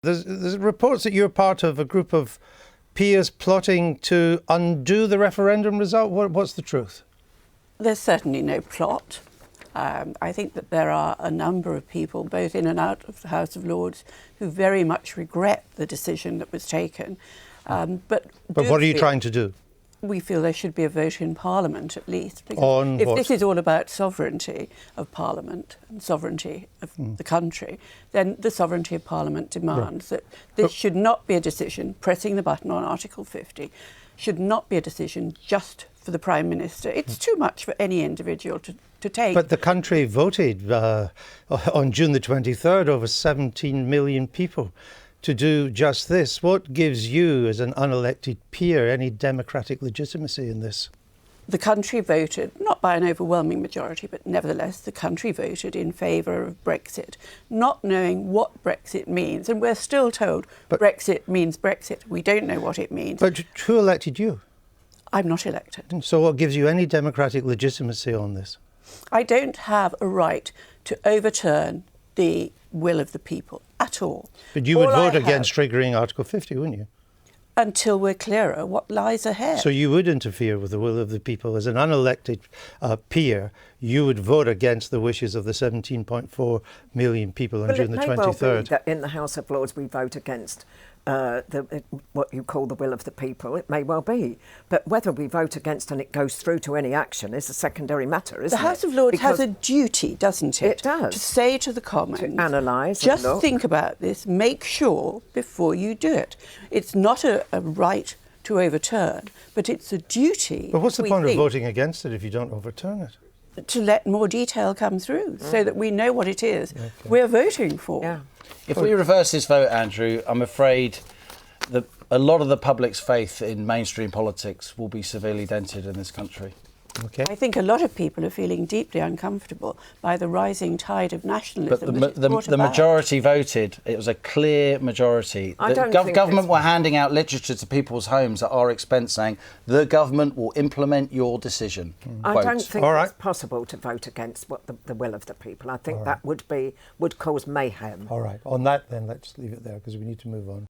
There's reports that you're part of a group of peers plotting to undo the referendum result. What's the truth? There's certainly no plot. I think that there are a number of people, both in and out of the House of Lords, who very much regret the decision that was taken. But what are you trying to do? We feel there should be a vote in Parliament at least. On if what? This is all about sovereignty of Parliament and sovereignty of the country, then the sovereignty of Parliament demands that this should not be a decision, pressing the button on Article 50, should not be a decision just for the Prime Minister. It's too much for any individual to take. But the country voted on June the 23rd, over 17 million people, to do just this. What gives you, as an unelected peer, any democratic legitimacy in this? The country voted, not by an overwhelming majority, but nevertheless the country voted in favour of Brexit, not knowing what Brexit means. And we're still told Brexit means Brexit. We don't know what it means. But who elected you? I'm not elected. So what gives you any democratic legitimacy on this? I don't have a right to overturn the will of the people at all. But you would vote against triggering Article 50, wouldn't you? Until we're clearer what lies ahead. So you would interfere with the will of the people. As an unelected peer, you would vote against the wishes of the 17.4 million people on June the 23rd. Well, be that in the House of Lords we vote against what you call the will of the people. It may well be. But whether we vote against and it goes through to any action is a secondary matter, isn't it? The House of Lords has a duty, doesn't it? It does. To say to the Commons, to analyse, just think about this, make sure before you do it. It's not a right to overturn, but it's a duty. But what's the point of voting against it if you don't overturn it? To let more detail come through so that we know what it is we're voting for. Yeah. If we reverse this vote, Andrew, I'm afraid that a lot of the public's faith in mainstream politics will be severely dented in this country. Okay. I think a lot of people are feeling deeply uncomfortable by the rising tide of nationalism. But the majority voted. It was a clear majority. The government were handing out literature to people's homes at our expense, saying the government will implement your decision. I don't think it's possible to vote against what the will of the people. I think that would cause mayhem. All right. On that, then, let's leave it there because we need to move on.